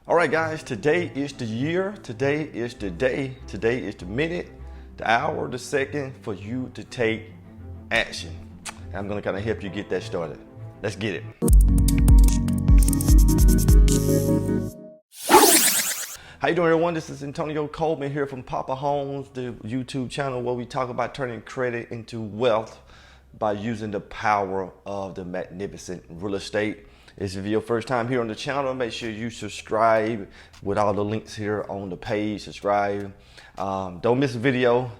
All right, guys, today is the year, today is the day, today is the minute, the hour, the second for you to take action. And I'm gonna kind of help you get that started. Let's get it. How you doing, everyone? This is Antonio Coleman here from Poppa Homes, the YouTube channel where we talk about turning credit into wealth by using the power of the magnificent real estate. If it's your first time here on the channel, make sure you subscribe with all the links here on the page. Subscribe. Don't miss a video.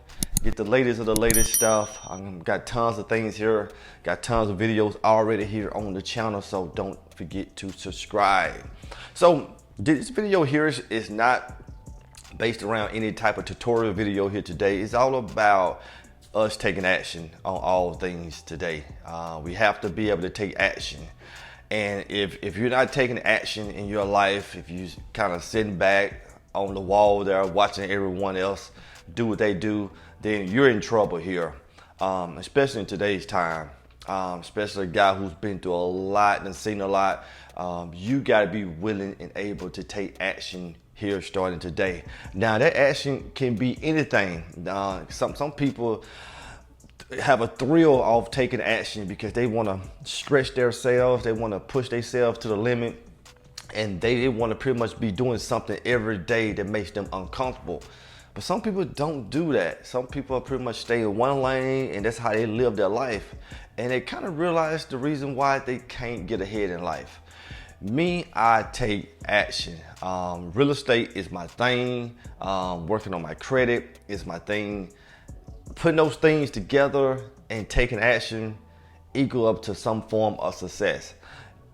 Get the latest of the latest stuff. Got tons of things here. Got tons of videos already here on the channel, so don't forget to subscribe. So this video here is not based around any type of tutorial video here today. It's all about us taking action on all things today. We have to be able to take action. And if you're not taking action in your life, if you kind of sitting back on the wall there watching everyone else do what they do, then you're in trouble here, especially in today's time, especially a guy who's been through a lot and seen a lot. You got to be willing and able to take action here starting today. Now, that action can be anything. Some people have a thrill of taking action because they want to stretch themselves, they want to push themselves to the limit, and they want to pretty much be doing something every day that makes them uncomfortable. But some people don't do that. Some people pretty much stay in one lane, and that's how they live their life. And they kind of realize the reason why they can't get ahead in life. Me, I take action. Real estate is my thing. Working on my credit is my thing. Putting those things together and taking action equal up to some form of success.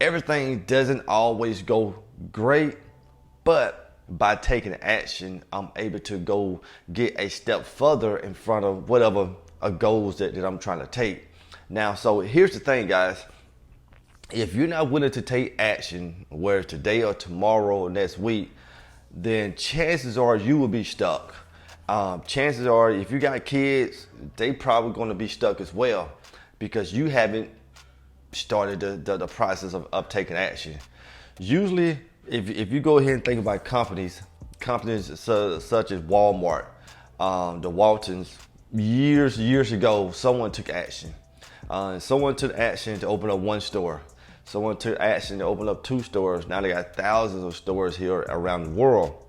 Everything doesn't always go great, but by taking action, I'm able to go get a step further in front of whatever goals that I'm trying to take. Now, so here's the thing, guys. If you're not willing to take action, whether today or tomorrow or next week, then chances are you will be stuck. Chances are, if you got kids, they probably going to be stuck as well because you haven't started the process of taking action. Usually, if you go ahead and think about companies such as Walmart, the Waltons, years ago, someone took action. Someone took action to open up one store. Someone took action to open up 2 stores. Now they got thousands of stores here around the world.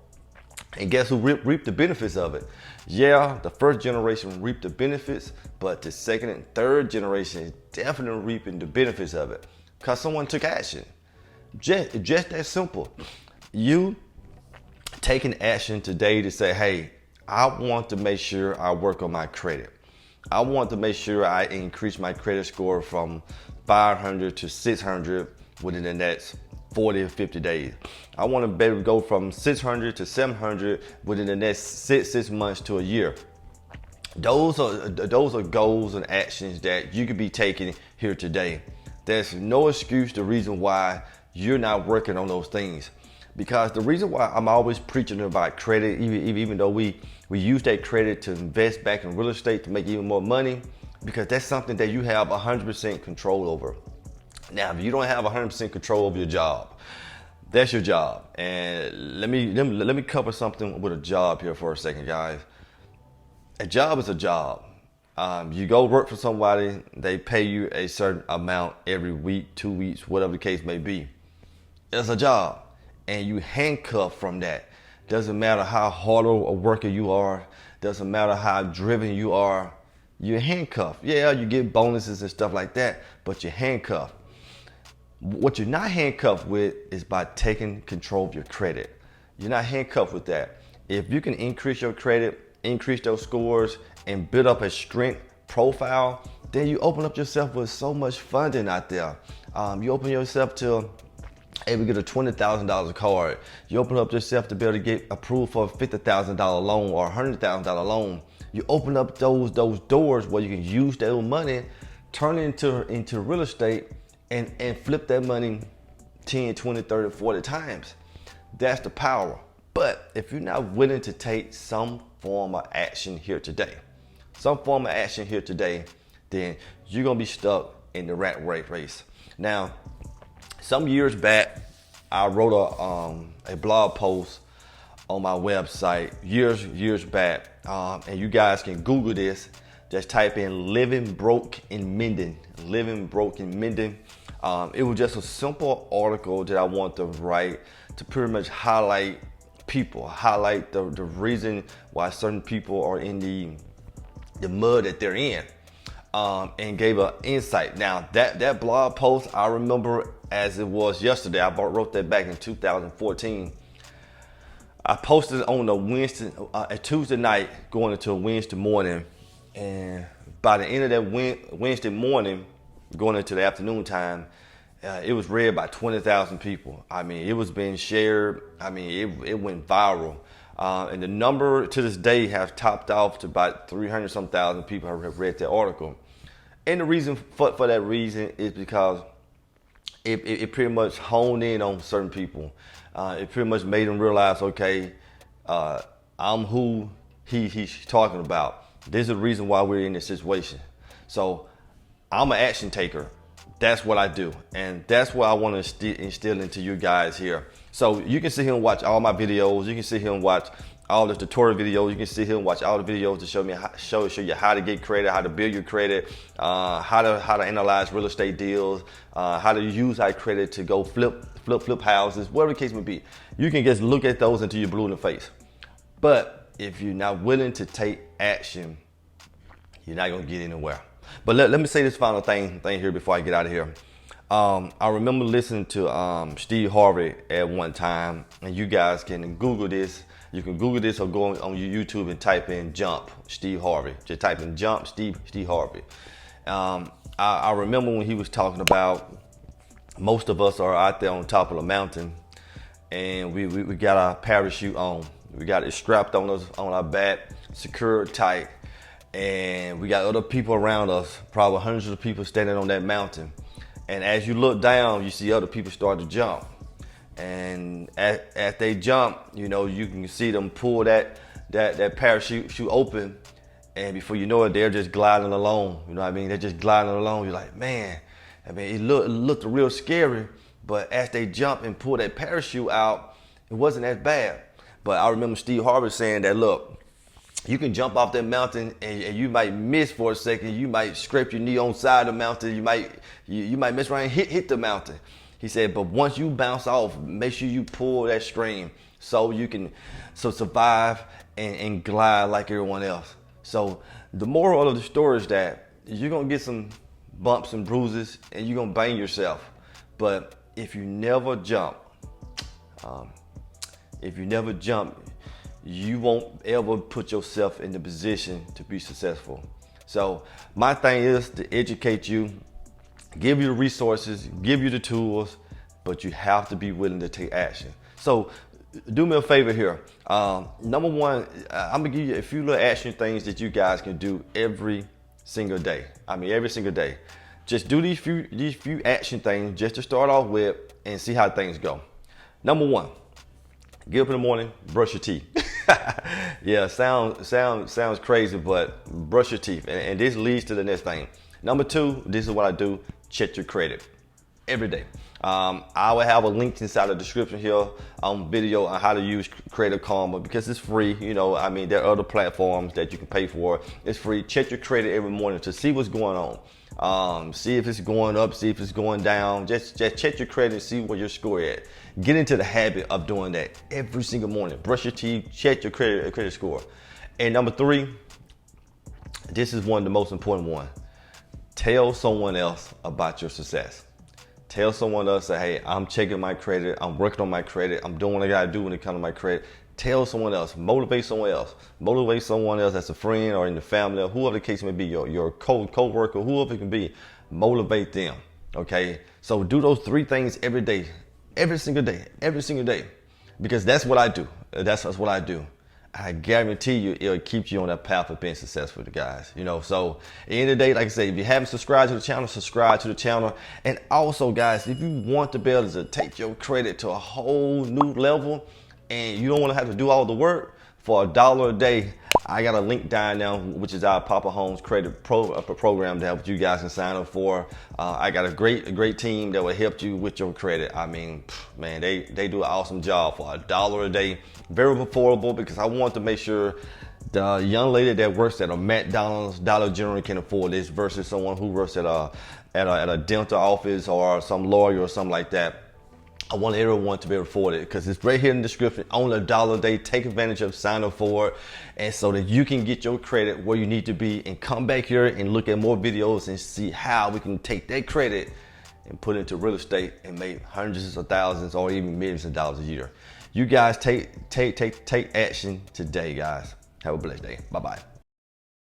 And guess who reaped the benefits of it? Yeah, the first generation reaped the benefits, but the second and third generation is definitely reaping the benefits of it because someone took action. Just that simple. You taking action today to say, hey, I want to make sure I work on my credit. I want to make sure I increase my credit score from 500 to 600 within the next 40 or 50 days. I want to be able to go from 600 to 700 within the next six months to a year. Those are goals and actions that you could be taking here today. There's no excuse the reason why you're not working on those things. Because the reason why I'm always preaching about credit, even though we use that credit to invest back in real estate to make even more money, because that's something that you have 100% control over. Now, if you don't have 100% control over your job, that's your job. And let me cover something with a job here for a second, guys. A job is a job. You go work for somebody, they pay you a certain amount every week, 2 weeks, whatever the case may be. It's a job, and you handcuff from that. Doesn't matter how hard a worker you are, doesn't matter how driven you are, you're handcuffed. Yeah, you get bonuses and stuff like that, but you're handcuffed. What you're not handcuffed with is by taking control of your credit. You're not handcuffed with that. If you can increase your credit, increase those scores, and build up a strength profile, then you open up yourself with so much funding out there. You open yourself to able to get a $20,000 card. You open up yourself to be able to get approved for a $50,000 loan or a $100,000 loan. You open up those doors where you can use that money, turn it into real estate, and flip that money 10, 20, 30, 40 times. That's the power. But if you're not willing to take some form of action here today, then you're gonna be stuck in the rat race. Now, some years back, I wrote a blog post on my website years back, and you guys can Google this. Just type in "living broke and mending." Living broke and mending. It was just a simple article that I want to write to pretty much highlight people, highlight the reason why certain people are in the mud that they're in, and gave an insight. Now that blog post, I remember as it was yesterday. I wrote that back in 2014. I posted on a Tuesday night going into a Wednesday morning, and by the end of that Wednesday morning, going into the afternoon time, it was read by 20,000 people. I mean, it was being shared. I mean, it went viral. And the number to this day has topped off to about 300 some thousand people have read that article. And the reason for that reason is because it pretty much honed in on certain people. It pretty much made them realize, okay, I'm who he's talking about. This is the reason why we're in this situation. So I'm an action taker. That's what I do. And that's what I want to instill into you guys here. So you can sit here and watch all my videos. You can sit here and watch all the tutorial videos. You can sit here and watch all the videos to show you how to get credit, how to build your credit, how to analyze real estate deals, how to use that credit to go flip houses, whatever the case may be. You can just look at those until you're blue in the face. But if you're not willing to take action, you're not gonna get anywhere. But let me say this final thing here before I get out of here. I remember listening to Steve Harvey at one time, and you guys can Google this. You can Google this or go on your YouTube and type in "Jump Steve Harvey." Just type in "Jump Steve Harvey." I remember when he was talking about most of us are out there on top of the mountain, and we got our parachute on. We got it strapped on us on our back, secured tight. And we got other people around us, probably hundreds of people standing on that mountain. And as you look down, you see other people start to jump. And as they jump, you know, you can see them pull that parachute open. And before you know it, they're just gliding along. You know what I mean? They're just gliding along. You're like, man, I mean, it looked real scary. But as they jump and pull that parachute out, it wasn't as bad. But I remember Steve Harvey saying that, look, you can jump off that mountain and you might miss for a second. You might scrape your knee on the side of the mountain. You might mess around and hit the mountain. He said, but once you bounce off, make sure you pull that string so you can survive and glide like everyone else. So the moral of the story is that you're gonna get some bumps and bruises and you're gonna bang yourself. But if you never jump, you won't ever put yourself in the position to be successful. So my thing is to educate you, give you the resources, give you the tools, but you have to be willing to take action. So do me a favor here. Number one, I'm gonna give you a few little action things that you guys can do every single day. I mean, every single day. Just do these few action things just to start off with and see how things go. Number one, get up in the morning, brush your teeth. Yeah, sounds crazy, but brush your teeth. And this leads to the next thing. Number two, this is what I do, check your credit every day. I will have a link inside the description here on video on how to use Credit Karma because it's free. You know, I mean, there are other platforms that you can pay for. It's free. Check your credit every morning to see what's going on. See if it's going up, see if it's going down. Just check your credit and see where your score at. Get into the habit of doing that every single morning. Brush your teeth, check your credit score. And number three, this is one of the most important ones. Tell someone else about your success. Tell someone else that, hey, I'm checking my credit, I'm working on my credit, I'm doing what I gotta do when it comes to my credit. Tell someone else, motivate someone else. Motivate someone else that's a friend or in the family or whoever the case may be, your co-worker, whoever it can be, motivate them, okay? So do those three things every day, every single day, because that's what I do. That's what I do. I guarantee you it'll keep you on that path of being successful, guys. You know, so at the end of the day, like I say, if you haven't subscribed to the channel, subscribe to the channel. And also, guys, if you want to be able to take your credit to a whole new level and you don't want to have to do all the work, for $1 a day, I got a link down now, which is our Poppa Homes credit program that you guys can sign up for. I got a great team that will help you with your credit. I mean, man, they do an awesome job for $1 a day. Very affordable, because I want to make sure the young lady that works at a McDonald's, Dollar General can afford this versus someone who works at a dental office or some lawyer or something like that. I want everyone to be able to afford it, because it's right here in the description. Only $1 a day. Take advantage of, sign up for it, and so that you can get your credit where you need to be, and come back here and look at more videos and see how we can take that credit and put it into real estate and make hundreds of thousands or even millions of dollars a year. You guys take action today, guys. Have a blessed day. Bye-bye.